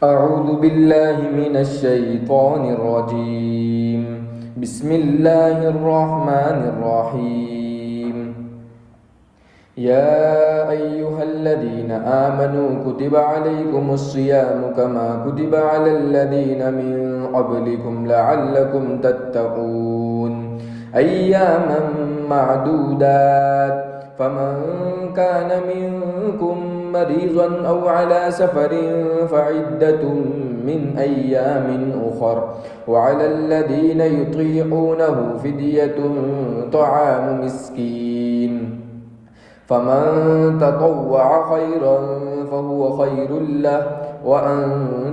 أعوذ بالله من الشيطان الرجيم. بسم الله الرحمن الرحيم. يا أيها الذين آمنوا كتب عليكم الصيام كما كتب على الذين من قبلكم لعلكم تتقون أياما معدودات فمن كان منكم مريضا أو على سفر فعدة من أيام أخر وعلى الذين يطيقونه فدية طعام مسكين فمن تطوع خيرا فهو خير له وأن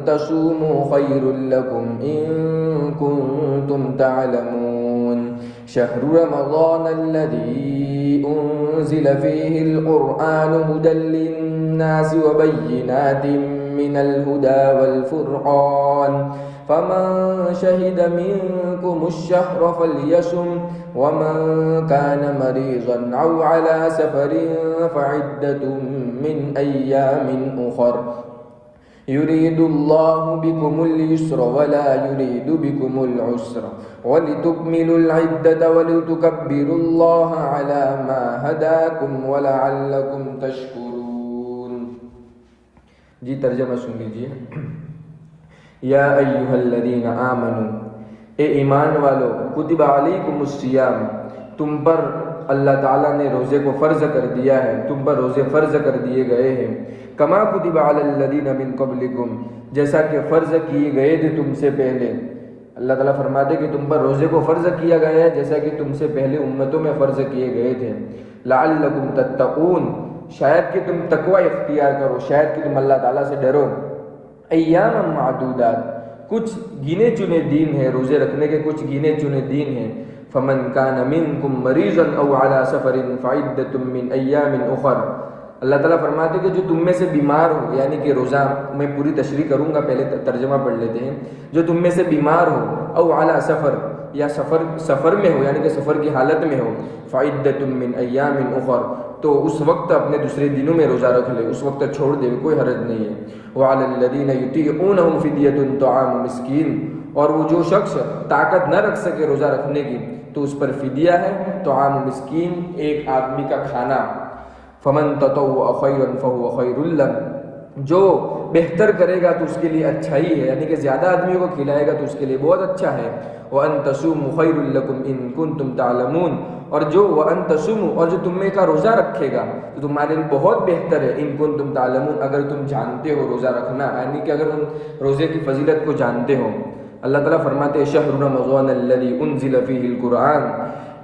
تصوموا خير لكم إن كنتم تعلمون شهر رمضان الذي أنزل فيه القرآن هدى للناس وبينات من الهدى والفرقان فمن شهد منكم الشهر فليصم ومن كان مريضا أو على سفر فعدة من أيام أخر يريد الله بكم اليسر ولا يريد بكم العسر ولتكملوا العدة ولتكبروا الله على ما هداكم ولعلكم تشكرون. جی ترجمہ سن لیجیے. یا ایھا الذین آمنوا، اے ایمان والو، کتب علیکم الصیام، تم پر اللہ تعالیٰ نے روزے کو فرض کر دیا ہے، تم پر روزے فرض کر دیے گئے ہیں. کما کتب علی الذین من قبلکم، جیسا کہ فرض کیے گئے تھے تم سے پہلے. اللہ تعالیٰ فرماتے کہ تم پر روزے کو فرض کیا گیا ہے جیسا کہ تم سے پہلے امتوں میں فرض کیے گئے تھے. لعلکم تتقون، شاید کہ تم تقوی اختیار کرو، شاید کہ تم اللہ تعالیٰ سے ڈرو. ایام معدودات، کچھ گنے چنے دن ہیں، روزے رکھنے کے کچھ گنے چنے دن ہیں. فمن کان منکم مریضا او علی سفر فعدۃ من ایام اخر. اللہ تعالیٰ فرماتے کہ جو تم میں سے بیمار ہو، یعنی کہ روزہ میں پوری تشریح کروں گا، پہلے ترجمہ پڑھ لیتے ہیں. جو تم میں سے بیمار ہو، او علی سفر، یا سفر میں ہو، یعنی کہ سفر کی حالت میں ہو، فعدۃ من ایام اخر، تو اس وقت اپنے دوسرے دنوں میں روزہ رکھ لے، اس وقت چھوڑ دے، کوئی حرج نہیں ہے. وعلی الذین یطیقونہ فدیۃ طعام مسکین، اور وہ جو شخص طاقت نہ رکھ سکے روزہ رکھنے کی تو اس پر فدیہ ہے، طعام مسکین، ایک آدمی کا کھانا. فمن تطوع خیرا فهو خیر له، جو بہتر کرے گا تو اس کے لیے اچھا ہی ہے، یعنی کہ زیادہ آدمیوں کو کھلائے گا تو اس کے لیے بہت اچھا ہے. وَأَن تَصُومُوا خَيْرٌ لَكُمْ إِن كُنتُمْ تَعْلَمُونَ، اور جو وَأَن تَصُومُوا، اور جو تم میں کا روزہ رکھے گا تو تمہارے لیے بہت بہتر ہے. إِن كُنتُمْ تَعْلَمُونَ، اگر تم جانتے ہو روزہ رکھنا، یعنی کہ اگر تم روزے کی فضیلت کو جانتے ہو. اللہ تعالیٰ فرماتے ہیں شہر رمضان الذی انزل فیہ القرآن،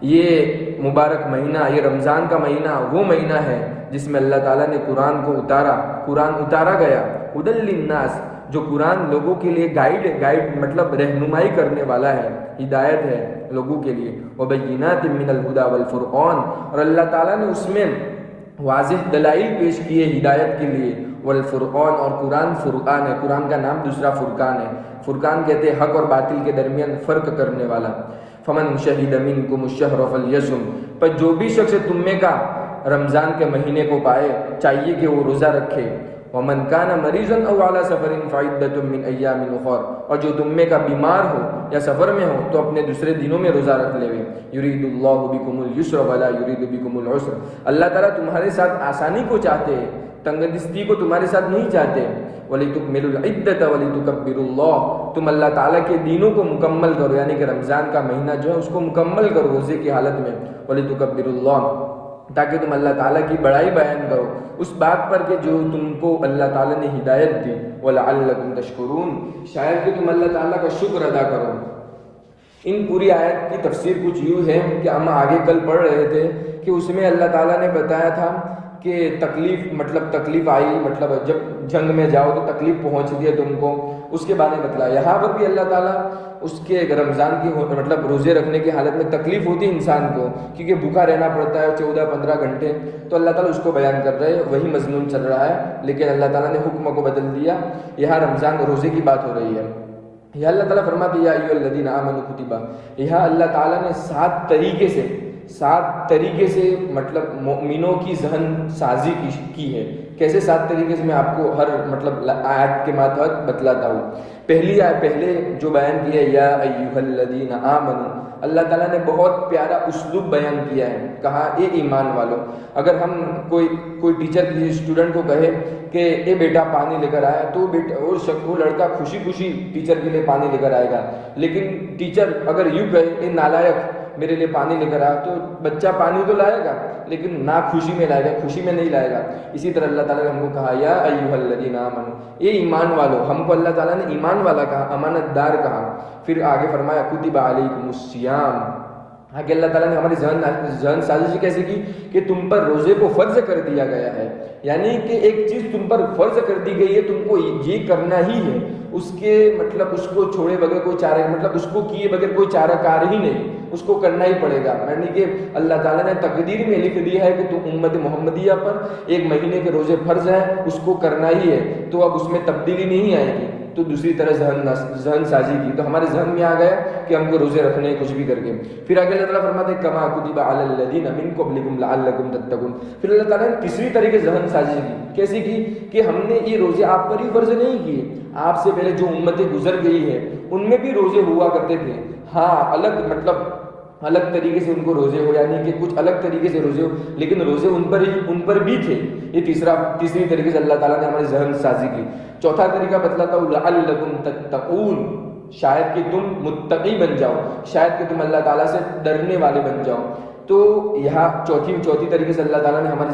یہ مبارک مہینہ، یہ رمضان کا مہینہ وہ مہینہ ہے جس میں اللہ تعالیٰ نے قرآن کو قرآن اتارا گیا. ہدی للناس، جو قرآن لوگوں کے لیے گائیڈ مطلب رہنمائی کرنے والا ہے، ہدایت ہے لوگوں کے لیے. وبینات من الہدی والفرقان، اور اللہ تعالیٰ نے اس میں واضح دلائل پیش کیے ہدایت کے لیے. والفرقان، اور قرآن فرقان ہے، قرآن کا نام دوسرا فرقان ہے. فرقان کہتے ہیں حق اور باطل کے درمیان فرق کرنے والا. فمن شہد منکم الشہر فلیصم، پر جو بھی شخص تم میں کا رمضان کے مہینے کو پائے چاہیے کہ وہ روزہ رکھے. ومن کان مریضا او علی سفر فعدۃ من ایام اخر، اور جو تم میں کا بیمار ہو یا سفر میں ہو تو اپنے دوسرے دنوں میں روزہ رکھ لے. یرید اللہ بکم اليسر ولا یرید بکم العسر، اللہ تعالیٰ تمہارے ساتھ آسانی کو چاہتے ہیں، تنگ دستی کو تمہارے ساتھ نہیں چاہتے. وَلِتُكْمِلُوا الْعِدَّةَ وَلِتُكَبِّرُوا اللَّهَ، تم اللہ تعالیٰ کے دینوں کو مکمل کرو، یعنی کہ رمضان کا مہینہ جو ہے اس کو مکمل کرو روزے کی حالت میں. وَلِتُكَبِّرُوا اللَّهَ، تاکہ تم اللہ تعالیٰ کی بڑائی بیان کرو اس بات پر کہ جو تم کو اللہ تعالیٰ نے ہدایت دی. وَلَعَلَّكُمْ تَشْكُرُونَ، شاید کہ تم اللہ تعالیٰ کا شکر ادا کرو. ان پوری آیت کی تفسیر کچھ یوں ہے کہ ہم آگے کل پڑھ رہے تھے کہ اس میں اللہ تعالیٰ نے بتایا تھا کہ تکلیف آئی، مطلب جب جنگ میں جاؤ تو تکلیف پہنچتی ہے تم کو، اس کے بارے میں بتلایا. یہاں پر بھی اللہ تعالیٰ اس کے رمضان کی مطلب روزے رکھنے کی حالت میں تکلیف ہوتی ہے انسان کو، کیونکہ بھوکا رہنا پڑتا ہے 14-15 گھنٹے، تو اللہ تعالیٰ اس کو بیان کر رہے ہیں، وہی مضمون چل رہا ہے، لیکن اللہ تعالیٰ نے حکم کو بدل دیا. یہاں رمضان روزے کی بات ہو رہی ہے. یہاں اللہ تعالیٰ فرماتے ہیں یا ایھا الذین آمنوا کتب، یہاں اللہ تعالیٰ نے 7 طریقے سے مطلب مومنوں کی ذہن سازی کی ہے کیسے 7 طریقے سے میں آپ کو ہر مطلب آیت کے ماتحت بتلاتا ہوں. پہلے جو بیان کیا ہے یا ایھا الذین آمنوا، اللہ تعالیٰ نے بہت پیارا اسلوب بیان کیا ہے، کہا اے ایمان والو. اگر ہم کوئی ٹیچر کسی اسٹوڈنٹ کو کہے کہ اے بیٹا پانی لے کر آیا، تو وہ لڑکا خوشی خوشی ٹیچر کے لیے پانی لے کر آئے گا. لیکن ٹیچر اگر یوں کہے اے نالائق میرے لیے پانی لے کر آیا، تو بچہ پانی تو لائے گا لیکن نہ خوشی میں لائے گا، خوشی میں نہیں لائے گا. اسی طرح اللہ تعالیٰ نے ہم کو کہا یا ایھا الذین آمنوا، اے ایمان والو. ہم کو اللہ تعالیٰ نے ایمان والا کہا، امانت دار کہا. پھر آگے فرمایا کتب علیکم الصیام. آگے اللہ تعالیٰ نے ہماری ذہن سازی کیسے کی کہ تم پر روزے کو فرض کر دیا گیا ہے. یعنی کہ ایک چیز تم پر فرض کر دی گئی ہے، تم کو یہ کرنا ہی ہے. اس کے مطلب اس کو چھوڑے بغیر کوئی چارہ، مطلب اس کو کیے بغیر کوئی چارہ کار ہی نہیں، اس کو کرنا ہی پڑے گا. یعنی کہ اللہ تعالیٰ نے تقدیر میں لکھ دیا ہے کہ تو امت محمدیہ پر 1 مہینے کے روزے فرض ہیں، اس کو کرنا ہی ہے. تو اب اس میں تبدیلی نہیں آئے گی. تو دوسری طرح ذہن سازی کی، تو ہمارے ذہن میں آ گیا کہ ہم کو روزے رکھنے کچھ بھی کر کے. پھر آگے اللہ تعالیٰ فرماتے ہیں کما کتب علی الذین من قبلکم لعلکم تتقون. پھر اللہ تعالیٰ نے تیسری طریقے ذہن سازی کی. کیسی کی کہ ہم نے یہ روزے آپ پر ہی فرض نہیں کیے، آپ سے پہلے جو امتیں گزر گئی ہیں ان میں بھی روزے ہوا کرتے تھے. ہاں الگ طریقے سے ان کو روزے ہو، یعنی کہ کچھ الگ طریقے سے روزے ہو، لیکن روزے ان پر بھی تھے. یہ تیسری طریقے سے اللہ تعالیٰ نے ہمارے ذہن سازی کی. چوتھا طریقہ بتلاتا ہوں لعلکم تتقون، شاید کہ تم متقی بن جاؤ، شاید کہ تم اللہ تعالیٰ سے ڈرنے والے بن جاؤ. تو یہاں چوتھی طریقے سے اللہ تعالیٰ نے ہماری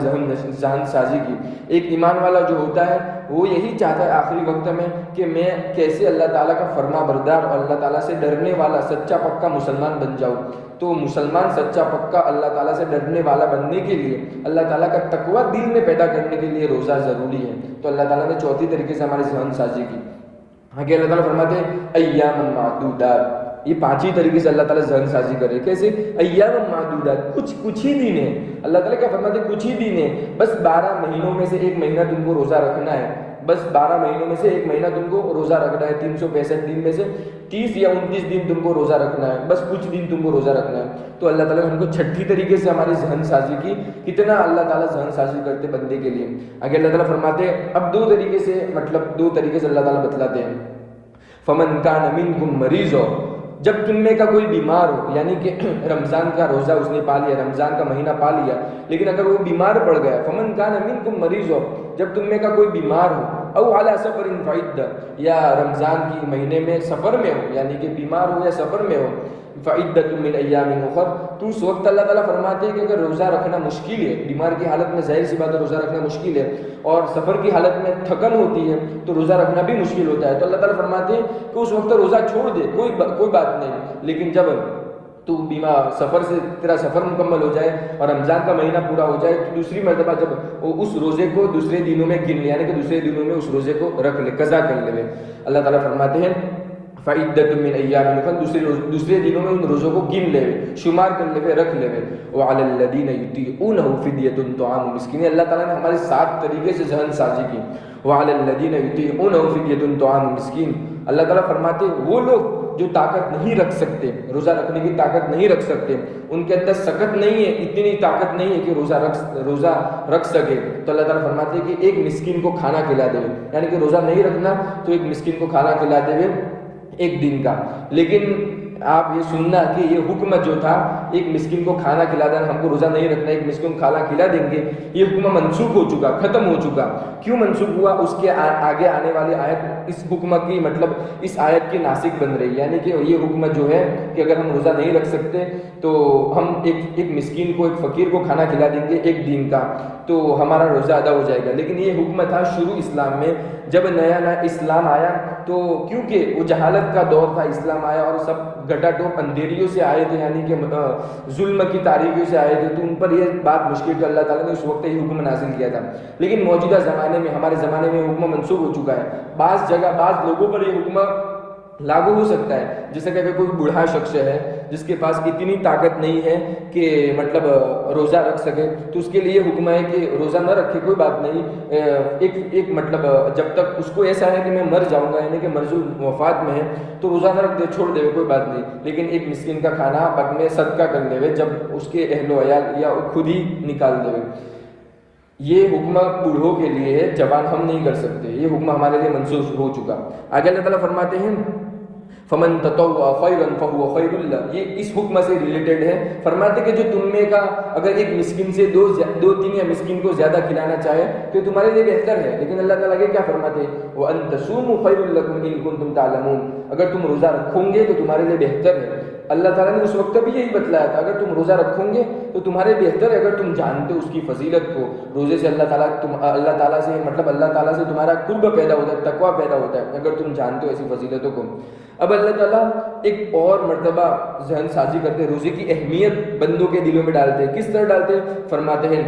ذہن سازی کی. ایک ایمان والا جو ہوتا ہے وہ یہی چاہتا ہے آخری وقت میں کہ میں کیسے اللہ تعالیٰ کا فرما بردار اور اللہ تعالیٰ سے ڈرنے والا سچا پکا مسلمان بن جاؤں. تو مسلمان سچا پکا اللہ تعالیٰ سے ڈرنے والا بننے کے لیے، اللہ تعالیٰ کا تقوی دل میں پیدا کرنے کے لیے روزہ ضروری ہے. تو اللہ تعالیٰ نے چوتھی طریقے سے ہماری ذہن سازی کی. آگے اللہ تعالیٰ فرماتے ہیں ایام معدودات. یہ 5 ہی طریقے سے اللہ تعالیٰ ذہن سازی کرے. کیسے؟ ایام معدودات، کچھ ہی دن ہیں. اللہ تعالیٰ کیا فرماتے ہیں؟ کچھ ہی دن ہیں، بس 12 مہینوں میں سے 1 مہینہ تم کو روزہ رکھنا ہے. بس 12 مہینوں میں سے 1 مہینہ تم کو روزہ رکھنا ہے. 365 دن میں سے 30 یا 29 دن تم کو روزہ رکھنا ہے. بس کچھ دن تم کو روزہ رکھنا ہے. تو اللہ تعالیٰ نے ہم کو چھٹی طریقے سے ہماری ذہن سازی کی. کتنا اللہ تعالیٰ ذہن سازی کرتے بندے کے لیے. آگے اللہ تعالیٰ فرماتے ہیں اب 2 طریقے سے اللہ تعالیٰ بتلاتے ہیں. فمن کان منکم مریض، جب تم میں کا کوئی بیمار ہو، یعنی کہ رمضان کا روزہ اس نے پا لیا، رمضان کا مہینہ پا لیا، لیکن اگر وہ بیمار پڑ گیا، فمن کان منکم مریض ہو، جب تم میں کا کوئی بیمار ہو، او علی سفر فعدہ، یا رمضان کی مہینے میں سفر میں ہو، یعنی کہ بیمار ہو یا سفر میں ہو، فعدۃ من ایام اخر. تو اس وقت اللہ تعالیٰ فرماتے ہیں کہ اگر روزہ رکھنا مشکل ہے، بیمار کی حالت میں ظاہر سی بات ہے روزہ رکھنا مشکل ہے، اور سفر کی حالت میں تھکن ہوتی ہے تو روزہ رکھنا بھی مشکل ہوتا ہے. تو اللہ تعالیٰ فرماتے ہیں کہ اس وقت روزہ چھوڑ دے، کوئی بات نہیں. لیکن جب تو بیمار تیرا سفر مکمل ہو جائے اور رمضان کا مہینہ پورا ہو جائے، تو دوسری مرتبہ جب اس روزے کو دوسرے دنوں میں گن لے، یعنی کہ دوسرے دنوں میں اس روزے کو رکھ لے، قضا کر لے. اللہ تعالیٰ فرماتے ہیں فعدۃ من ایام اخر، دوسرے دنوں میں ان روزوں کو گن لے، شمار کر لے، رکھ لے. وعلی الذین یطیقونہ فدیۃ طعام مسکین. اللہ تعالیٰ نے ہمارے 7 طریقے سے ذہن سازی کی. وعلی الذین یطیقونہ فدیۃ طعام مسکین. اللہ تعالیٰ فرماتے وہ لوگ جو طاقت نہیں رکھ سکتے، روزہ رکھنے کی طاقت نہیں رکھ سکتے، ان کے اندر سکت نہیں ہے، اتنی طاقت نہیں ہے کہ روزہ رکھ سکے، تو اللہ تعالیٰ فرماتے ہیں کہ ایک مسکین کو کھانا کھلا دے. یعنی کہ روزہ نہیں رکھنا تو ایک مسکین کو کھانا کھلا دے 1 دن کا. لیکن آپ یہ سننا کہ یہ حکم جو تھا ایک مسکین کو کھانا کھلا دینا، ہم کو روزہ نہیں رکھنا، ایک مسکین کو کھانا کھلا دیں گے، یہ حکم منسوخ ہو چکا، ختم ہو چکا. کیوں منسوخ ہوا؟ اس کے آگے آنے والی آیت اس حکم کی مطلب اس آیت کی ناسخ بن رہی. یعنی کہ یہ حکم جو ہے کہ اگر ہم روزہ نہیں رکھ سکتے تو ہم ایک مسکین کو، ایک فقیر کو کھانا کھلا دیں گے 1 دن کا، تو ہمارا روزہ ادا ہو جائے گا. لیکن یہ حکم تھا شروع اسلام میں. جب نیا اسلام آیا تو کیونکہ وہ جہالت کا دور تھا، اسلام آیا اور سب گٹا ٹوپ اندھیریوں سے آئے تھے، یعنی کہ ظلم کی تاریکیوں سے آئے تھے، تو ان پر یہ بات مشکل کہ اللہ تعالیٰ نے اس وقت یہ حکم نازل کیا تھا. لیکن موجودہ زمانے میں، ہمارے زمانے میں حکم منسوخ ہو چکا ہے. بعض جگہ بعض لوگوں پر یہ حکم لاگو ہو سکتا ہے. جیسے کہ اگر کوئی بوڑھا شخص ہے جس کے پاس اتنی طاقت نہیں ہے کہ مطلب روزہ رکھ سکے، تو اس کے لیے حکم ہے کہ روزہ نہ رکھے، کوئی بات نہیں. ایک مطلب جب تک اس کو ایسا ہے کہ میں مر جاؤں گا، یعنی کہ مرض وفات میں ہے، تو روزہ نہ رکھ دے، چھوڑ دے، کوئی بات نہیں. لیکن ایک مسکین کا کھانا بعد میں صدقہ کر لے، جب اس کے اہل و عیال یا خود ہی نکال دے. یہ حکم بوڑھوں کے لیے ہے، جوان ہم نہیں کر سکتے، یہ حکم ہمارے لیے منسوخ ہو چکا۔ آگے اللہ تعالیٰ فرماتے ہیں فمن تطوع خیرا فهو خیر اللہ، یہ اس حکم سے ریلیٹڈ ہے۔ فرماتے کہ جو تم میں کا اگر ایک مسکین سے دو تین یا مسکین کو زیادہ کھلانا چاہے تو تمہارے لیے بہتر ہے، لیکن اللہ تعالیٰ کے کیا فرماتے ہیں وَأَن تَصُومُوا خَيْرٌ لَكُمْ إِن كُنتُمْ تَعْلَمُونَ، اگر تم روزہ رکھو گے تو تمہارے لیے بہتر ہے۔ اللہ تعالیٰ نے اس وقت بھی یہی بتلایا تھا اگر تم روزہ رکھو گے تو تمہارے بہتر ہے، اگر تم جانتے ہو اس کی فضیلت کو۔ روزے سے اللہ تعالیٰ سے مطلب اللہ تعالیٰ سے تمہارا قرب پیدا ہوتا ہے، تقویٰ پیدا ہوتا ہے اگر تم جانتے ہو ایسی فضیلتوں کو۔ اب اللہ تعالیٰ ایک اور مرتبہ ذہن سازی کرتے، روزے کی اہمیت بندوں کے دلوں میں ڈالتے۔ کس طرح ڈالتے؟ فرماتے ہیں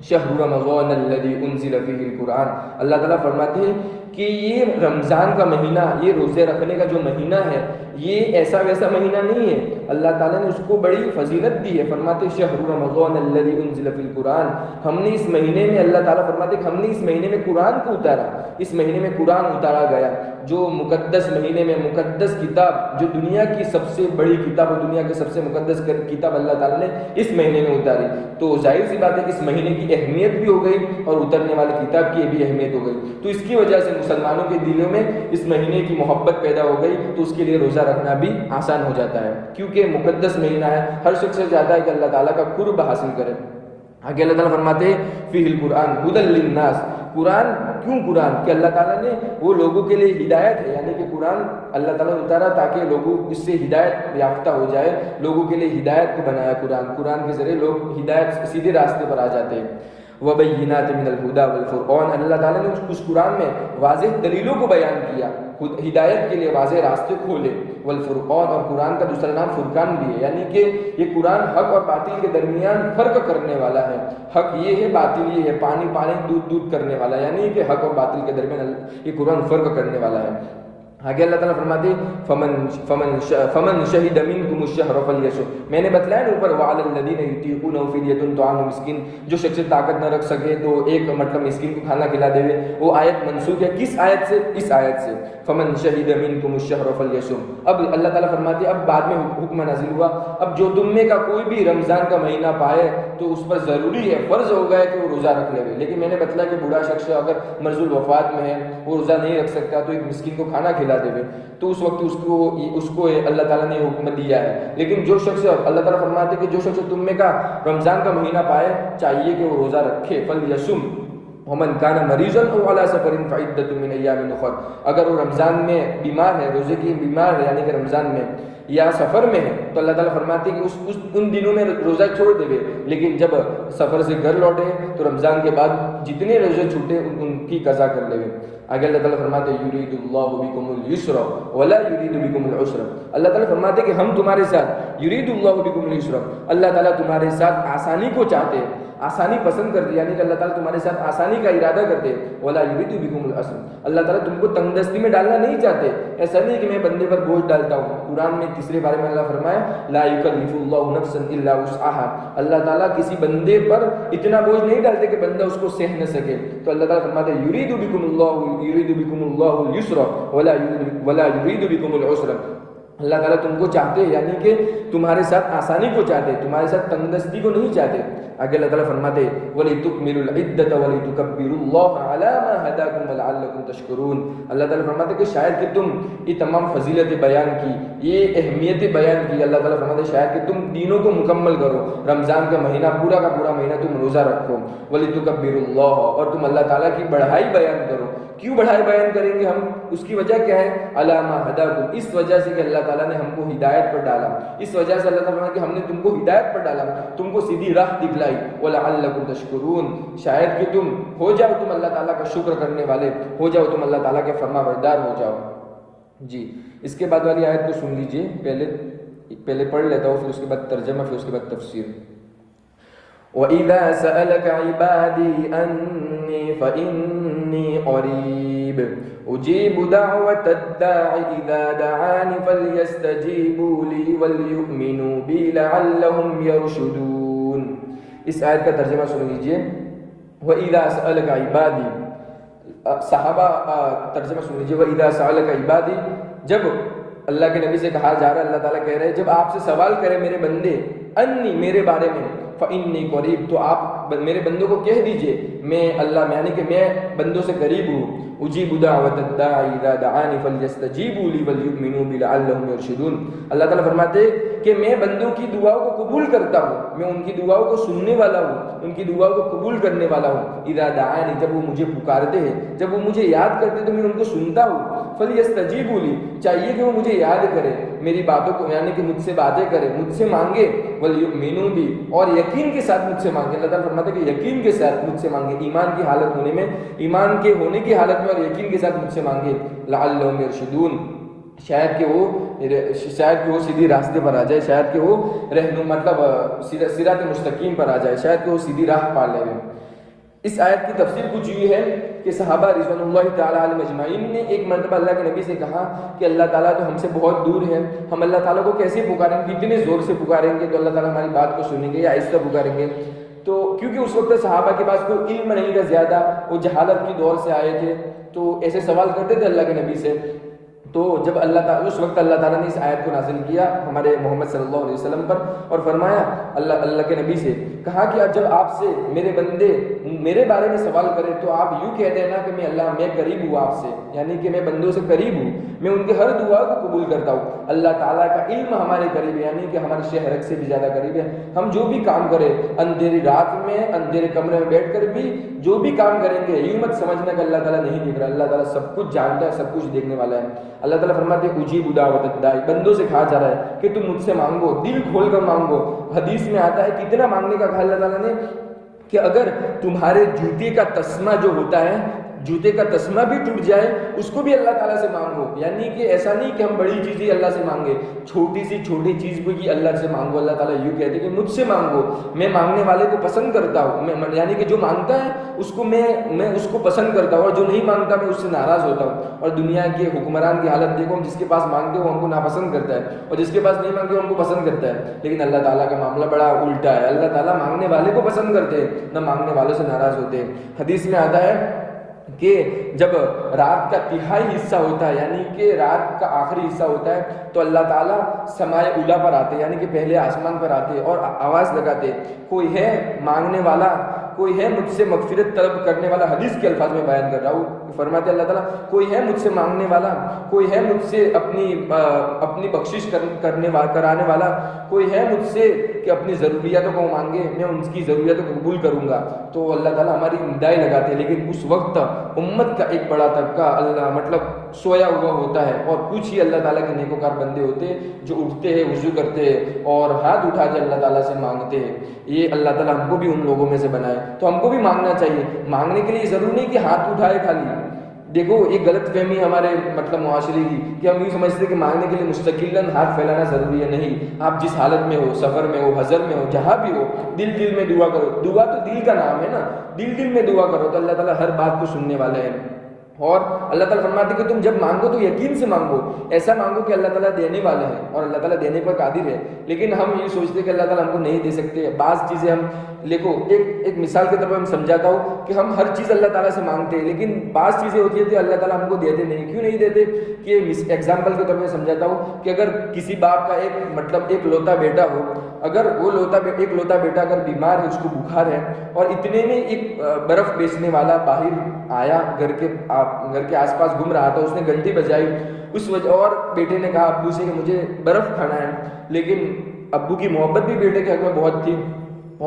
شہر رمضان الذی انزل فیہ القرآن، اللہ تعالیٰ فرماتے ہیں کہ یہ رمضان کا مہینہ، یہ روزے رکھنے کا جو مہینہ ہے یہ ایسا ویسا مہینہ نہیں ہے، اللہ تعالیٰ نے اس کو بڑی فضیلت دی ہے۔ فرماتے شہر رمضان الذی انزل فیہ القرآن، ہم نے اس مہینے میں، اللہ تعالیٰ فرماتے کہ ہم نے اس مہینے میں قرآن کو اتارا، اس مہینے میں قرآن اتارا گیا، جو مقدس مہینے میں مقدس کتاب، جو دنیا کی سب سے بڑی کتاب اور دنیا کی سب سے مقدس کتاب اللہ تعالیٰ نے اس مہینے میں اتاری، تو ظاہر سی بات ہے اس مہینے کی اہمیت بھی ہو گئی اور اترنے والی کتاب کی بھی اہمیت ہو گئی، تو اس کی وجہ سے مسلمانوں کے دلوں میں اس مہینے کی محبت پیدا ہو گئی، تو اس کے لیے روزہ رکھنا بھی آسان ہو جاتا ہے، کیونکہ مقدس مہینہ ہے، ہر شخص سے چاہتا ہے کہ اللہ تعالیٰ کا قرب حاصل کرے۔ آگے اللہ تعالیٰ فرماتے ہیں فیہ القرآن ھدی للناس، قرآن کیوں قرآن؟ کہ اللہ تعالیٰ نے وہ لوگوں کے لیے ہدایت ہے، یعنی کہ قرآن اللہ تعالیٰ نے اتارا تاکہ لوگوں اس سے ہدایت یافتہ ہو جائے، لوگوں کے لیے ہدایت کو بنایا قرآن کے ذریعے لوگ ہدایت سیدھے راستے پر آ جاتے ہیں۔ وَبَيِّنَاتٍ مِّنَ الْهُدَىٰ وَالْفُرْقَانِ، اللہ تعالیٰ نے اس قرآن میں واضح دلیلوں کو بیان کیا، ہدایت کے لیے واضح راستے کھولے۔ والفرقان، اور قرآن کا دوسرا نام فرقان بھی ہے، یعنی کہ یہ قرآن حق اور باطل کے درمیان فرق کرنے والا ہے، حق یہ ہے باطل یہ ہے، پانی دودھ کرنے والا، یعنی کہ حق اور باطل کے درمیان یہ قرآن فرق کرنے والا ہے۔ آگے اللہ تعالیٰ فرماتے فمن شہد منکم الشہر فلیصم، میں نے بتلایا نا اوپر وعلی الذین یطیقونہ فدیۃ طعام مسکین، جو شخص طاقت نہ رکھ سکے تو ایک مطلب مسکین کو کھانا کھلا دے، وہ آیت منسوخ ہے کس آیت سے؟ اس آیت سے فمن شہد منکم الشہر فلیصم۔ اب اللہ تعالیٰ فرماتے ہیں اب بعد میں حکم نازل ہوا، اب جو تم میں کا کوئی بھی رمضان کا مہینہ پائے تو اس پر ضروری ہے، فرض ہو گیا کہ وہ روزہ رکھ لے، لیکن میں نے بتلایا کہ بوڑھا شخص اگر مرض الوفات میں ہے، وہ روزہ نہیں رکھ سکتا تو ایک مسکین کو کھانا کھلا دے، تو اس وقت اس کو اللہ تعالیٰ نے حکم دیا ہے۔ لیکن جو شخص، اللہ تعالیٰ فرماتے کہ جو شخص تم میں کا رمضان کا مہینہ پائے چاہیے کہ وہ روزہ رکھے، فلیصم ومن کان مریضا او علی سفر فعدۃ من ایام اخر، اگر وہ رمضان میں بیمار ہے، روزے کی بیمار ہے یعنی کہ رمضان میں یا سفر میں ہے تو اللہ تعالیٰ فرماتے ہیں کہ ان دنوں میں روزہ چھوڑ دے، لیکن جب سفر سے گھر لوٹے تو رمضان کے بعد جتنے روزے چھوٹے ان کی قضا کر لے۔ آگے اللہ تعالیٰ فرماتے ہیں یرید اللہ بکم اليسر ولا یرید بکم العسر، اللہ تعالیٰ فرماتے ہیں کہ ہم تمہارے ساتھ، یرید اللہ بکم اليسر، اللہ تعالیٰ تمہارے ساتھ آسانی کو چاہتے ہیں، آسانی پسند کرتے، یعنی کہ اللہ تعالیٰ تمہارے ساتھ آسانی کا ارادہ کرتے، ولا یرید بکم العسر، اللہ تعالیٰ تم کو تنگ دستی میں ڈالنا نہیں چاہتے، ایسا نہیں کہ میں بندے پر بوجھ ڈالتا ہوں۔ قرآن میں تیسرے بارے میں اللہ فرمایا لا یکلف اللہ نفسا الا وسعها، اللہ تعالیٰ کسی بندے پر اتنا بوجھ نہیں ڈالتے کہ بندہ اس کو سہ نہ سکے، تو اللہ تعالیٰ فرماتے ہیں یرید بکم اللہ اليسر ولا یرید بکم العسر، اللہ تعالیٰ تم کو چاہتے ہیں یعنی کہ تمہارے ساتھ آسانی کو چاہتے، تمہارے ساتھ تنگ دستی کو نہیں چاہتے۔ آگے اللہ تعالیٰ فرماتے وَلِتُكْمِلُوا الْعِدَّةَ وَلِتُكَبِّرُوا اللَّهَ عَلَى مَا هَدَاكُمْ وَلَعَلَّكُمْ تَشْكُرُونَ، اللہ تعالیٰ فرماتے کہ شاید کہ تم یہ تمام فضیلتیں بیان کی، یہ اہمیتیں بیان کی، اللہ تعالیٰ فرماتے شاید کہ تم دینوں کو مکمل کرو، رمضان کا مہینہ پورا کا پورا مہینہ تم روزہ رکھو، وَلِتُكَبِّرُوا اللَّهَ، اور تم اللہ تعالیٰ کی بڑھائی بیان کرو۔ کیوں بڑھائی بیان کریں گے ہم؟ اس کی وجہ کیا ہے؟ عَلَى مَا هَدَاكُمْ، اس وجہ سے کہ اللہ تعالیٰ نے ہم کو ہدایت پر ڈالا، اس وجہ سے اللہ تعالیٰ فرماتے کہ ہم نے تم کو ہدایت پر ڈالا، تم کو سیدھی راہ دکھلائی، وَلَعَلَّكُمْ تَشْكُرُونَ، شاید کہ تم ہو جاؤ، تم اللہ تعالیٰ کا شکر کرنے والے ہو جاؤ، تم اللہ تعالیٰ کے فرما بردار ہو جاؤ۔ جی اس کے بعد والی آیت کو سن لیجئے، پہلے پڑھ لیتا ہوں، پھر اس کے بعد ترجمہ، پھر اس کے بعد تفسیر۔ وَإِذَا سَأَلَكَ عِبَادِي أَنِّي فَإِنِّي قَرِيبٌ أُجِيبُ دَعْوَةَ الدَّاعِ إِذَا دَعَانِ فَلْيَسْتَجِيبُوا لِي وَلْيُؤْمِنُوا بِي لَعَلَّهُمْ يَرْشُدُونَ، اس آیت کا ترجمہ سن لیجئے۔ وَإِذَا سَأَلَكَ عِبَادِي، صحابہ ترجمہ سن لیجئے، وَإِذَا سَأَلَكَ عِبَادِي، جب اللہ کے نبی سے کہا جا رہا ہے، اللہ تعالیٰ کہہ رہے ہیں جب آپ سے سوال کرے میرے بندے، انی، میرے بارے میں، فإنی قریب، تو آپ آپ میرے بندوں کو کہہ دیجئے میں اللہ یعنی کہ میں بندوں سے قریب ہوں، اجیب دعوت الداعی اذا دعانی فلیستجیبوا لی ولیؤمنوا بی لعلہم یرشدون۔ اللہ تعالیٰ فرماتے کہ میں بندوں کی دعاؤں کو قبول کرتا ہوں، میں ان کی دعاؤں کو سننے والا ہوں، ان کی دعاؤں کو قبول کرنے والا ہوں۔ اذا دعانی، جب وہ مجھے پکارتے ہیں، جب وہ مجھے یاد کرتے تو میں ان کو سنتا ہوں۔ فلیستجیبوا لی، چاہیے کہ وہ مجھے یاد کرے، میری باتوں کو یعنی کہ مجھ سے باتیں کرے، مجھ سے مانگے، ولیؤمنوا بی، اور یقین کے ساتھ مجھ سے مانگے۔ اللہ تعالیٰ فرماتے کہ یقین کے ساتھ مجھ سے مانگے، ایمان کی حالت ہونے میں، ایمان کے ہونے کی حالت میں اور یقین کے ساتھ مجھ سے مانگے، لعلہم یرشدون، شاید کہ وہ سیدھی راستے پر آ جائے، شاید کہ وہ مطلب صراط مستقیم پر آ جائے، شاید کہ وہ سیدھی راہ پا لے۔ اس آیت کی تفسیر کچھ یہ ہے کہ صحابہ رضوان اللہ تعالیٰ علیہم اجمعین نے ایک مرتبہ اللہ کے نبی سے کہا کہ اللہ تعالیٰ تو ہم سے بہت دور ہے، ہم اللہ تعالیٰ کو کیسے پکاریں گے، کتنے زور سے پکاریں گے تو اللہ تعالیٰ ہماری بات کو سنیں گے یا آہستہ پکاریں گے؟ تو کیونکہ اس وقت صحابہ کے پاس کوئی علم نہیں تھا زیادہ، وہ جہالت کی دور سے آئے تھے، تو ایسے سوال کرتے تھے اللہ کے نبی سے۔ تو جب اس وقت اللہ تعالیٰ نے اس آیت کو نازل کیا ہمارے محمد صلی اللہ علیہ وسلم پر، اور فرمایا اللہ کے نبی سے کہا کہ جب آپ سے میرے بندے میرے بارے میں سوال کرے تو آپ یوں کہہ دینا کہ میں قریب ہوں آپ سے، یعنی کہ میں بندوں سے قریب ہوں، میں ان کے ہر دعا کو قبول کرتا ہوں۔ اللہ تعالیٰ کا علم ہمارے قریب ہے، یعنی کہ ہمارے شہر سے بھی زیادہ قریب ہے۔ ہم جو بھی کام کریں، اندھیری رات میں اندھیرے کمرے میں بیٹھ کر بھی جو بھی کام کریں گے، یوں مت سمجھنا کہ اللہ تعالیٰ نہیں دیکھ رہا، اللہ تعالیٰ سب کچھ جانتا ہے، سب کچھ دیکھنے والا ہے۔ اللہ تعالیٰ فرماتے ہیں اجیب دعوت الداعی، بندوں سے کہا جا رہا ہے کہ تم مجھ سے مانگو، دل کھول کر مانگو۔ حدیث میں آتا ہے کتنا مانگنے کا کہا اللہ تعالیٰ نے کہ اگر تمہارے جوتے کا تسمہ جو ہوتا ہے، جوتے کا تسمہ بھی ٹوٹ جائے اس کو بھی اللہ تعالیٰ سے مانگو، یعنی کہ ایسا نہیں کہ ہم بڑی چیزیں اللہ سے مانگے، چھوٹی سی چھوٹی چیز کو ہی اللہ سے مانگو۔ اللہ تعالیٰ یوں کہتے کہ مجھ سے مانگو، میں مانگنے والے کو پسند کرتا ہوں، یعنی کہ جو مانگتا ہے اس کو میں اس کو پسند کرتا ہوں، اور جو نہیں مانگتا میں اس سے ناراض ہوتا ہوں۔ اور دنیا کے حکمران کی حالت دیکھو، ہم جس کے پاس مانگتے وہ ہم کو ناپسند کرتا ہے، اور جس کے پاس نہیں مانگتے وہ ہم کو پسند کرتا ہے۔ لیکن اللہ تعالیٰ کا معاملہ بڑا الٹا ہے، اللہ تعالیٰ مانگنے والے کو پسند کرتے ہیں، نہ مانگنے والوں سے ناراض ہوتے ہیں۔ حدیث میں آتا ہے کہ جب رات کا تہائی حصہ ہوتا ہے، یعنی کہ رات کا آخری حصہ ہوتا ہے، تو اللہ تعالیٰ سمائے اولا پر آتے، یعنی کہ پہلے آسمان پر آتے اور آواز لگاتے، کوئی ہے مانگنے والا، کوئی ہے مجھ سے مغفرت طلب کرنے والا۔ حدیث کے الفاظ میں بیان کر رہا ہوں، فرماتے اللہ تعالیٰ کوئی ہے مجھ سے مانگنے والا، کوئی ہے مجھ سے اپنی بخشش کرانے والا، کوئی ہے مجھ سے کہ اپنی ضروریاتوں کو مانگے، میں ان کی ضروریاتوں کو قبول کروں گا۔ تو اللہ تعالیٰ ہماری امداد لگاتے ہیں، لیکن اس وقت امت کا ایک بڑا طبقہ مطلب سویا ہوا ہوتا ہے، اور کچھ ہی اللہ تعالیٰ کے نیکوکار بندے ہوتے ہیں جو اٹھتے ہیں، وضو کرتے ہیں اور ہاتھ اٹھا کے اللہ تعالیٰ سے مانگتے ہیں۔ یہ اللہ تعالیٰ ہم کو بھی ان لوگوں میں سے بنائے، تو ہم کو بھی مانگنا چاہیے۔ مانگنے کے لیے ضروری نہیں کہ ہاتھ اٹھائے خالی۔ دیکھو ایک غلط فہمی ہمارے مطلب معاشرے کی کہ ہم یوں سمجھتے ہیں کہ مانگنے کے لیے مستقلاً ہاتھ پھیلانا ضروری ہے۔ نہیں، آپ جس حالت میں ہو، سفر میں ہو، حضر میں ہو، جہاں بھی ہو، دل میں دعا کرو۔ دعا تو دل کا نام ہے نا، دل میں دعا کرو تو اللہ تعالیٰ ہر بات کو سننے والا ہے۔ اور اللہ تعالیٰ فرماتے ہیں کہ تم جب مانگو تو یقین سے مانگو، ایسا مانگو کہ اللہ تعالیٰ دینے والا ہے اور اللہ تعالیٰ دینے پر قادر ہے۔ لیکن ہم یہ سوچتے ہیں کہ اللہ تعالیٰ ہم کو نہیں دے سکتے۔ بعض چیزیں ہم دیکھو، ایک مثال کے طور پر ہم سمجھاتا ہوں کہ ہم ہر چیز اللہ تعالیٰ سے مانگتے ہیں، لیکن بعض چیزیں ہوتی ہیں تو اللہ تعالیٰ ہم کو دیتے نہیں۔ کیوں نہیں دیتے؟ کہ ایگزامپل کے طور پر سمجھاتا ہوں کہ اگر کسی باپ کا ایک لوتا بیٹا ہو، اگر وہ ایک لوتا بیٹا اگر بیمار ہے، اس کو بخار ہے، اور اتنے میں ایک برف بیچنے والا باہر آیا، گھر کے آس پاس گھوم رہا تھا، اس نے گھنٹی بجائی اس وجہ، اور بیٹے نے کہا ابو سے کہ مجھے برف کھانا ہے، لیکن ابو کی محبت بھی بیٹے کے حق میں بہت تھی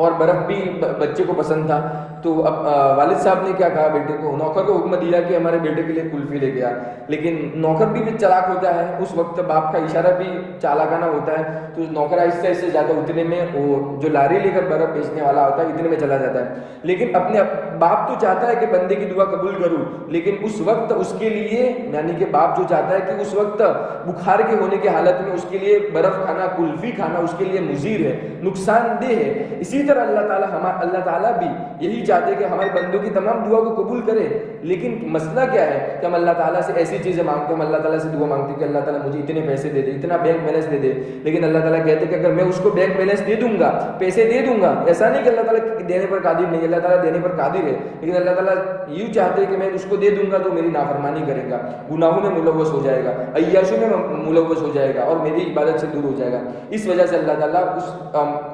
اور برف بھی بچے کو پسند تھا۔ تو اب والد صاحب نے کیا کہا بیٹے کو، نوکر کو حکم دیا کہ ہمارے بیٹے کے لیے کلفی لے گیا، لیکن نوکر بھی چالاک ہوتا ہے، اس وقت باپ کا اشارہ بھی چالاکانہ ہوتا ہے، تو نوکر آہستہ جاتا ہے، اتنے میں وہ جو لاری لے کر برف بیچنے والا ہوتا ہے اتنے میں چلا جاتا ہے۔ لیکن اپنے باپ تو چاہتا ہے کہ بندے کی دعا قبول کروں، لیکن اس وقت اس کے لیے یعنی کہ باپ جو چاہتا ہے کہ اس وقت بخار کے ہونے کی حالت میں اس کے لیے برف کھانا، کلفی کھانا اس کے لیے مضر ہے، نقصان دہ ہے۔ اسی طرح اللہ تعالیٰ بھی یہی چاہتے ہیں کہ ہمارے بندوں کی تمام دعا کو قبول کرے، لیکن مسئلہ کیا ہے کہ ہم اللہ تعالیٰ سے ایسی چیزیں مانگتے ہیں، ہم اللہ تعالیٰ سے دعا مانگتے ہیں کہ اللہ تعالیٰ مجھے اتنے پیسے دے دے، اتنا بینک بیلنس دے دے، لیکن اللہ تعالیٰ کہتے ہیں کہ اگر میں اس کو بینک بیلنس دے دوں گا، پیسے دے دوں گا، ایسا نہیں کہ اللہ تعالیٰ دینے پر قادر نہیں، اللہ تعالیٰ دینے پر قادر ہے، لیکن اللہ تعالیٰ یوں چاہتے ہیں کہ میں اس کو دے دوں گا تو میری نافرمانی کرے گا، گناہوں میں ملوث ہو جائے گا، عیاشوں میں ملوث ہو جائے گا اور میری عبادت سے دور ہو جائے گا. اس وجہ سے اللہ تعالیٰ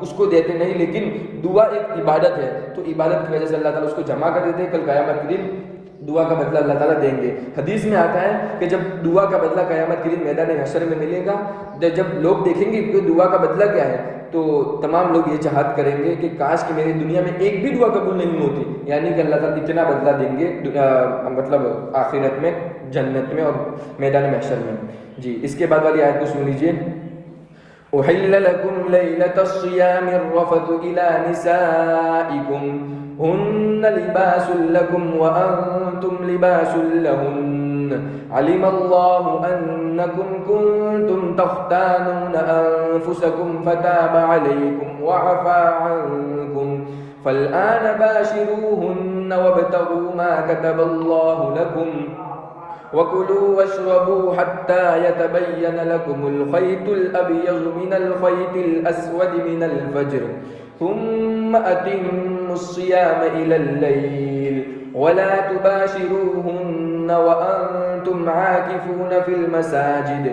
اس کو دیتے نہیں. لیکن دعا ایک عبادت ہے، تو عبادت کی وجہ سے اللہ تعالیٰ اس کو جمع کر دیتے ہیں. کل قیامت کے دن دعا کا بدلہ اللہ تعالیٰ دیں گے. حدیث میں آتا ہے کہ جب دعا کا بدلہ قیامت کے دن میدان حشر میں ملے گا، جب لوگ دیکھیں گے کہ دعا کا بدلہ کیا ہے، تو تمام لوگ یہ چاہت کریں گے کہ کاش کہ میری دنیا میں ایک بھی دعا قبول نہیں ہوتی. یعنی کہ اللہ تعالیٰ اتنا بدلہ دیں گے مطلب آخرت میں، جنت میں اور میدان محشر میں. جی اس کے بعد والی آیت کو سن لیجیے. أحل لكم ليلة الصيام الرفث إلى نسائكم هن لباس لكم وأنتم لباس لهن علم الله أنكم كنتم تختانون أنفسكم فتاب عليكم وعفى عنكم فالآن باشروهن وابتغوا ما كتب الله لكم وَكُلُوا وَاشْرَبُوا حَتَّى يَتَبَيَّنَ لَكُمُ الْخَيْطُ الْأَبْيَضُ مِنَ الْخَيْطِ الْأَسْوَدِ مِنَ الْفَجْرِ ثُمَّ أَتِمُّوا الصِّيَامَ إِلَى اللَّيْلِ وَلَا تُبَاشِرُوهُنَّ وَأَنْتُمْ عَاكِفُونَ فِي الْمَسَاجِدِ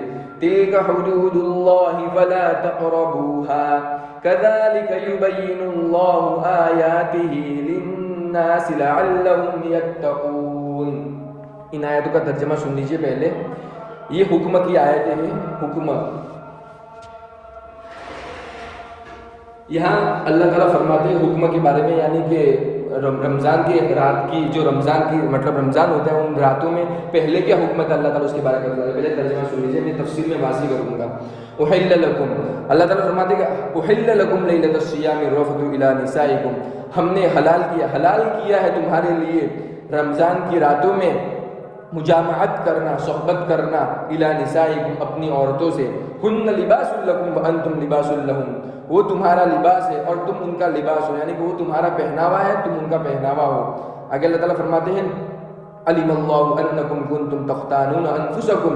تِلْكَ حُدُودُ اللَّهِ فَلَا تَقْرَبُوهَا كَذَلِكَ يُبَيِّنُ اللَّهُ آيَاتِهِ لِلنَّاسِ لَعَلَّهُمْ يَتَّقُونَ. ان آیتوں کا ترجمہ سن لیجئے. پہلے یہ حکم کی آیتیں ہیں. حکم یہاں اللہ تعالیٰ فرماتے ہیں حکم کے بارے میں، یعنی کہ رمضان کی رات کی جو رمضان کی مطلب رمضان ہوتا ہے ان راتوں میں پہلے کیا حکم تھا اللہ تعالیٰ اس کے بارے میں بتا. پہلے ترجمہ سن لیجیے، میں تفسیر میں واضح کروں گا. احل لکم، اللہ تعالیٰ فرماتے ہیں کہ احل لکم لیلۃ الصیام الرفث الی نسائکم، ہم نے حلال کیا ہے تمہارے لیے رمضان کی راتوں میں مجامعت کرنا، صحبت کرنا، الی نسائکم اپنی عورتوں سے. ہن لباس لکم وانتم لباس لہن، وہ تمہارا لباس ہے اور تم ان کا لباس ہو، یعنی کہ وہ تمہارا پہناوا ہے تم ان کا پہناوا ہو. آگے اللہ تعالیٰ فرماتے ہیں علم اللہ انکم کنتم تختانون انفسکم،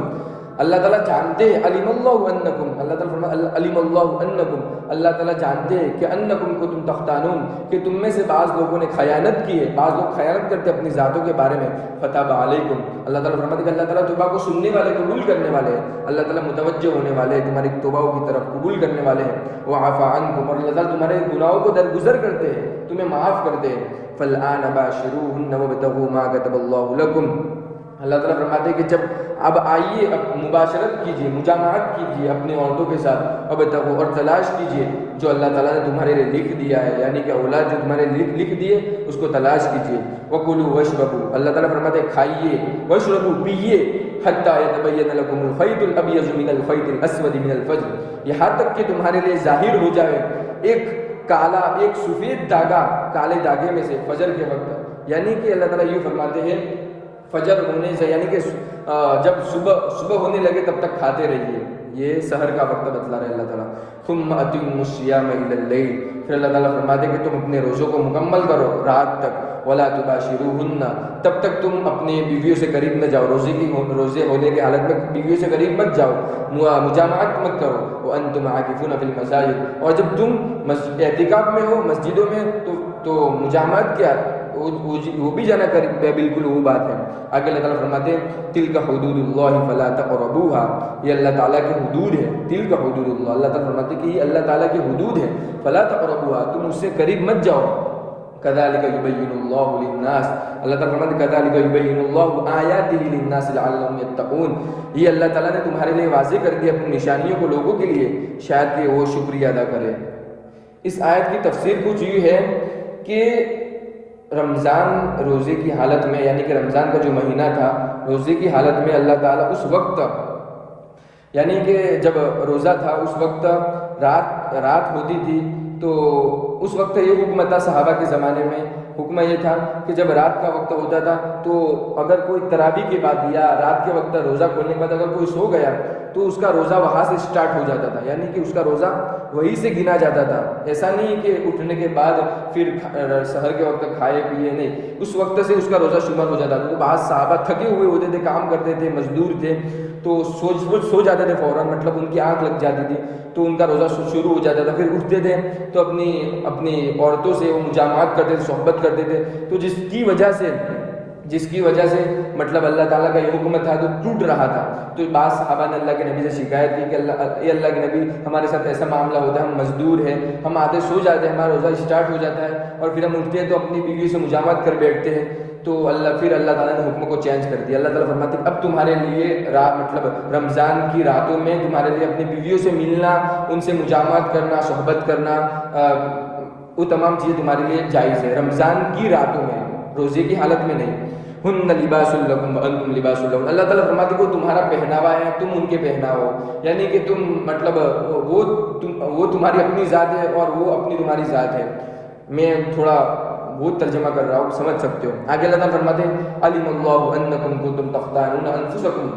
اللہ تعالیٰ جانتے ہیں، علم اللہ انکم، اللہ تعالیٰ فرماتے علم اللہ انکم، اللہ تعالیٰ جانتے ہیں کہ انکم کنتم تختانون، کہ تم میں سے بعض لوگوں نے خیانت کی ہے، بعض لوگ خیانت کرتے اپنی ذاتوں کے بارے میں. فتاب علیکم، اللہ تعالیٰ فرماتے کہ اللہ تعالیٰ توبہ کو سننے والے، قبول کرنے والے ہیں، اللہ تعالیٰ متوجہ ہونے والے ہیں تمہاری توبہ کی طرف، قبول کرنے والے ہیں. وعفا عنکم، اور اللہ تعالیٰ تمہارے گناہوں کو درگزر کرتے ہیں، تمہیں معاف کرتے ہیں. فالآن باشروہن وابتغوا ما کتب اللہ لکم، اللہ تعالیٰ فرماتے ہیں کہ جب اب آئیے، اب مباشرت کیجیے، مجامعت کیجیے اپنی عورتوں کے ساتھ، ابتغوا، اور تلاش کیجیے جو اللہ تعالیٰ نے تمہارے لیے لکھ دیا ہے، یعنی کہ اولاد جو تمہارے لکھ دیے اس کو تلاش کیجیے. وَكُلُوا وَاشْرَبُوا، اللہ تعالیٰ فرماتے ہیں کھائیے، وَاشْرَبُوا، پیئیے، حَتَّى يَتَبَيَّنَ لَكُمُ الْخَيْطُ الْأَبْيَضُ مِنَ الْخَيْطِ الْأَسْوَدِ مِنَ الْفَجْرِ، یہاں تک کہ تمہارے لیے ظاہر ہو جائے ایک کالا، ایک سفید دھاگا کالے دھاگے میں سے فجر کے وقت. یعنی کہ اللہ تعالیٰ یوں فرماتے ہیں فجر ہونے سے، یعنی کہ جب صبح ہونے لگے تب تک کھاتے رہیے، یہ سحر کا وقت بتلا رہے اللہ تعالیٰ. ثم اتموا الصیام الی اللیل، پھر اللہ تعالیٰ فرماتے ہیں کہ تم اپنے روزوں کو مکمل کرو رات تک. ولا تباشروہن، تب تک تم اپنے بیویوں سے قریب نہ جاؤ، روزے ہونے کی حالت میں بیویوں سے قریب مت جاؤ، مجامعت مت کرو. وانتم عاکفون فی المساجد، اور جب تم اعتکاف میں ہو مسجدوں میں تو مجامعت کیا، وہ بھی جانا قریب ہے، بالکل وہ بات ہے. آگے اللہ تعالیٰ فرماتے ہیں تلک حدود اللہ فلا تقربوها، یہ اللہ تعالیٰ کی حدود ہے. تلک حدود اللہ، اللہ تعالیٰ فرماتے ہیں کہ یہ اللہ تعالیٰ کی حدود ہے. فلا تقربوها، تم اس سے قریب مت جاؤ. كذلك يبين الله للناس، اللہ تعالیٰ فرماتے ہیں كذلك يبين الله آياته للناس لعلهم يتقون، یہ اللہ تعالیٰ نے تمہارے لیے واضح کر دیا اپنی نشانیوں کو لوگوں کے لیے، شاید کہ وہ شکریہ ادا کرے. اس آیت کی تفسیر کچھ یہ ہے کہ رمضان روزے کی حالت میں، یعنی کہ رمضان کا جو مہینہ تھا روزے کی حالت میں اللہ تعالیٰ اس وقت، یعنی کہ جب روزہ تھا اس وقت رات ہوتی تھی، تو اس وقت یہ حکم تھا صحابہ کے زمانے میں. حکم یہ تھا کہ جب رات کا وقت ہوتا تھا تو تو اگر کوئی تراویح کے بعد یا رات کے وقت روزہ کھولنے کے بعد اگر کوئی سو گیا تو اس کا روزہ وہاں سے سٹارٹ ہو جاتا تھا، یعنی کہ اس کا روزہ وہی سے گنا جاتا تھا۔ ایسا نہیں کہ اٹھنے کے بعد پھر سحر کے وقت کھائے پیے، نہیں، اس وقت سے اس کا روزہ شمار ہو جاتا تھا۔ تو بعض صحابہ تھکے ہوئے ہوتے تھے، کام کرتے تھے، مزدور تھے، تو سو جاتے تھے فوراً، مطلب ان کی آنکھ لگ جاتی تھی تو ان کا روزہ شروع ہو جاتا تھا۔ پھر اٹھتے تھے تو اپنی عورتوں سے وہ مجامعات کرتے تھے، صحبت کرتے تھے، تو جس کی وجہ سے مطلب اللہ تعالیٰ کا یہ حکم تھا تو ٹوٹ رہا تھا۔ تو بعض صحابہ نے اللہ کے نبی سے شکایت کی کہ اللہ کے نبی، ہمارے ساتھ ایسا معاملہ ہوتا ہے، ہم مزدور ہیں، ہم آتے سو جاتے ہیں، ہمارا روزہ اسٹارٹ ہو جاتا ہے اور پھر ہم اٹھتے ہیں تو اپنی بیوی سے مجامعت کر بیٹھتے ہیں۔ تو پھر اللہ تعالیٰ نے حکم کو چینج کر دیا۔ اللہ تعالیٰ فرماتے ہیں اب تمہارے لیے مطلب رمضان کی راتوں میں تمہارے لیے اپنی بیویوں سے ملنا، ان سے مجامعت کرنا، صحبت کرنا، وہ تمام چیزیں تمہارے لیے جائز ہے رمضان کی راتوں میں، روزے کی حالت میں نہیں۔ ہن لباس لکم وانتم لباس لہن، اللہ تعالیٰ فرماتے ہیں وہ تمہارا پہناوا ہے، تم ان کے پہناوا ہو، یعنی کہ تم مطلب وہ تمہاری اپنی ذات ہے اور وہ اپنی تمہاری ذات ہے۔ میں تھوڑا بہت ترجمہ کر رہا ہوں، سمجھ سکتے ہو۔ آگے اللہ تعالیٰ فرماتے ہیں علم اللہ انکم کنتم تختانون انفسکم،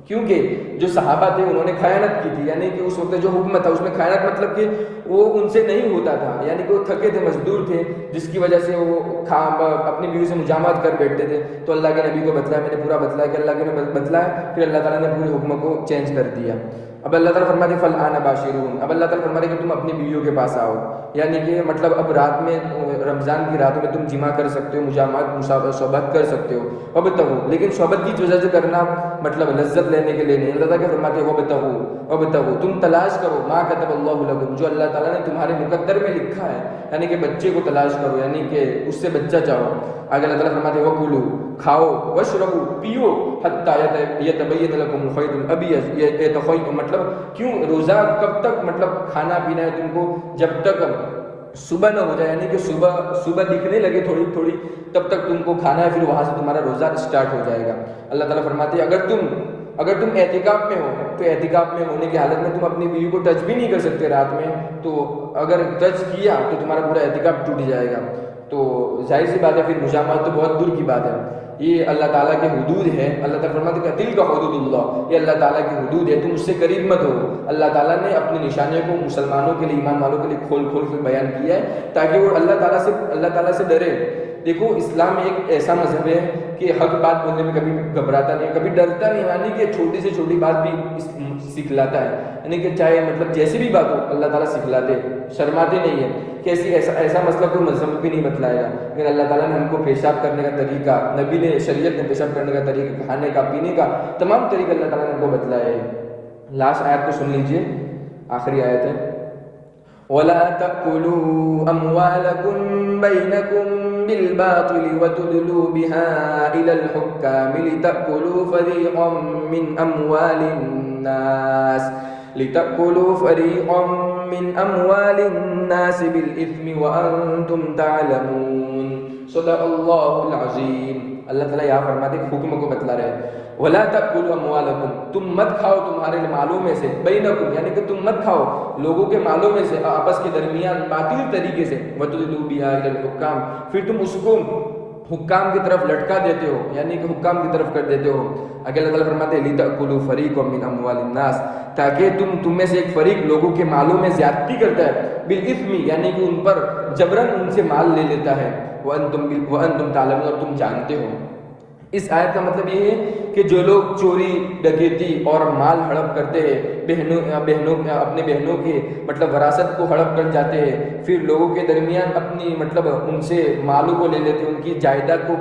کیونکہ جو صحابہ تھے انہوں نے خیانت کی تھی، یعنی کہ اس وقت جو حکم تھا اس میں خیانت مطلب کہ وہ ان سے نہیں ہوتا تھا، یعنی کہ وہ تھکے تھے، مزدور تھے، جس کی وجہ سے وہ اپنی بیوی سے مجامعت کر بیٹھتے تھے۔ تو اللہ کے نبی کو بتلایا، میں نے پورا بتلایا کہ اللہ کے نبی بتلایا، پھر اللہ تعالیٰ نے پورے حکم کو چینج کر دیا۔ اب اللہ تعالیٰ فرماتے ہیں فالآن باشرون، اب اللہ تعالیٰ فرماتے ہیں کہ تم اپنی بیویوں کے پاس آؤ، یعنی کہ مطلب اب رات میں، رمضان کی راتوں میں تم جمع کر سکتے ہو، مجامعت صحبت کر سکتے ہو۔ وابتغوا، لیکن صحبت کی وجہ سے کرنا مطلب لذت لینے کے لیے نہیں۔ اللہ تعالیٰ فرماتے ہیں وابتغوا، تم تلاش کرو ما کتب اللہ لکم، جو اللہ تعالیٰ نے تمہارے مقدر میں لکھا ہے، یعنی کہ بچے کو تلاش کرو، یعنی کہ اس سے بچہ چاہو۔ آگے اللہ تعالیٰ فرماتے ہیں وکلوا، کھاؤ، واشربوا، پیو، حتی یتبین لکم الخیط الابیض، مطلب کیوں روزہ کب تک مطلب کھانا پینا ہے تم کو، جب تک صبح نہ ہو جائے، یعنی کہ صبح دکھنے لگے تھوڑی تھوڑی، تب تک تم کو کھانا ہے، پھر وہاں سے تمہارا روزہ اسٹارٹ ہو جائے گا۔ اللہ تعالیٰ فرماتے ہیں اگر تم اعتکاف میں ہو تو اعتکاف میں ہونے کی حالت میں تم اپنی بیوی کو ٹچ بھی نہیں کر سکتے رات میں، تو اگر ٹچ کیا تو تمہارا پورا اعتکاف ٹوٹ جائے گا۔ تو ظاہر سی بات ہے پھر مجامعت تو بہت دور کی بات ہے، یہ اللہ تعالیٰ کے حدود ہے۔ اللہ تعالیٰ فرماتے ہیں تلک حدود اللہ، یہ اللہ تعالیٰ کی حدود ہے، تم اس سے قریب مت ہو۔ اللہ تعالیٰ نے اپنی نشانیوں کو مسلمانوں کے لیے، ایمان والوں کے لیے کھول کر بیان کیا ہے تاکہ وہ اللہ تعالیٰ سے ڈرے۔ دیکھو اسلام ایک ایسا مذہب ہے کہ حق بات بولنے میں کبھی گھبراتا نہیں، کبھی ڈرتا نہیں، یعنی کہ چھوٹی سے چھوٹی بات بھی سکھلاتا ہے، یعنی کہ چاہے مطلب جیسی بھی بات ہو اللہ تعالیٰ سکھلاتے، شرماتے نہیں ہے۔ کیسی ایسا مسئلہ کوئی مذہب بھی نہیں بتلایا گا، لیکن اللہ تعالیٰ نے ہم کو پیشاب کرنے کا طریقہ، نبی نے، شریعت نے پیشاب کرنے کا طریقہ، کھانے کا، پینے کا تمام طریقہ اللہ تعالیٰ نے ہم کو بتلایا ہے۔ لاسٹ آیت کو سن لیجئے، آخری آیت ہے وَلَا تَأْكُلُوا أَمْوَالَكُمْ بَيْنَكُمْ بِالْبَاطِلِ وَتُدْلُوا بِهَا إِلَى الْحُكَّامِ لِتَأْكُلُوا فَرِيقًا مِّنْ أَمْوَالِ النَّاسِ بِالْإِثْمِ وَأَنْتُمْ تَعْلَمُونَ۔ صدق اللہ العظیم۔ اللہ تعالیٰ یہاں فرماتے ہیں حکم کو بتلا رہے ہیں وَلَا تَأْكُلُوا أَمْوَالَكُمْ، تم مت کھاؤ تمہارے مالوں میں سے، بینکم یعنی کہ تم مت کھاؤ لوگوں کے مالوں میں سے آپس کے درمیان باطل طریقے سے، وَتُدْلُوا بِهَا إِلَى الْحُكَّامِ، پھر تم اس کو حکام کی طرف لٹکا دیتے ہو، یعنی کہ حکام کی طرف کر دیتے ہو۔ اگر اللہ تعالیٰ فرماتے ہیں لِتَأْكُلُوا فَرِيقًا مِّنْ أَمْوَالِ النَّاسِ، تاکہ تم میں سے ایک فریق لوگوں کے مالوں میں زیادتی کرتا ہے، بالإثم یعنی کہ ان پر جبراً ان سے مال لے لیتا ہے، وَأَنْتُمْ تَعْلَمُونَ اور تم جانتے ہو۔ اس آیت کا مطلب یہ ہے کہ جو لوگ چوری، ڈکیتی اور مال ہڑپ کرتے ہیں، اپنے بہنوں کے مطلب وراثت کو ہڑپ کر جاتے ہیں، پھر لوگوں کے درمیان اپنی مطلب ان سے مالوں کو لے لیتے ہیں، ان کی جائیداد کو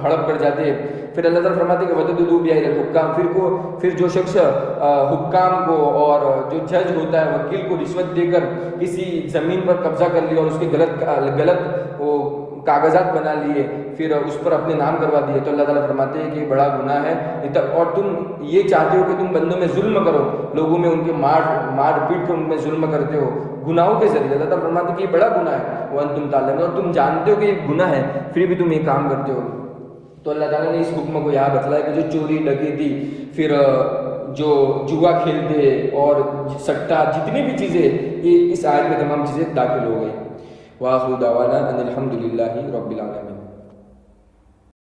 ہڑپ کر جاتے ہیں، پھر اللہ تعالیٰ فرماتے ہیں کہ وَتُدْلُوا بِهَا إِلَى الْحُكَّامِ، پھر جو شخص حکام کو اور جو جج ہوتا ہے وکیل کو رشوت دے کر کسی زمین پر قبضہ کر لیا اور اس کے غلط وہ کاغذات بنا لیے، پھر اس پر اپنے نام کروا دیے، تو اللہ تعالیٰ فرماتے ہیں کہ یہ بڑا گناہ ہے، اور تم یہ چاہتے ہو کہ تم بندوں میں ظلم کرو، لوگوں میں ان کے مار پیٹ کر ان میں ظلم کرتے ہو گناہوں کے ذریعے۔ اللہ تعالیٰ فرماتے ہیں کہ یہ بڑا گناہ ہے، وَأَنْتُمْ تَعْلَمُونَ، اور تم جانتے ہو کہ یہ گناہ ہے پھر بھی تم یہ کام کرتے ہو۔ تو اللہ تعالیٰ نے اس حکم کو یہاں بتلایا کہ جو چوری، ڈکیتی، پھر جو جوا کھیلتے اور سٹا، جتنی بھی چیزیں یہ اس آیت میں تمام چیزیں داخل ہو گئی۔ وآخر دعوانا ان الحمد للہ رب العالمین۔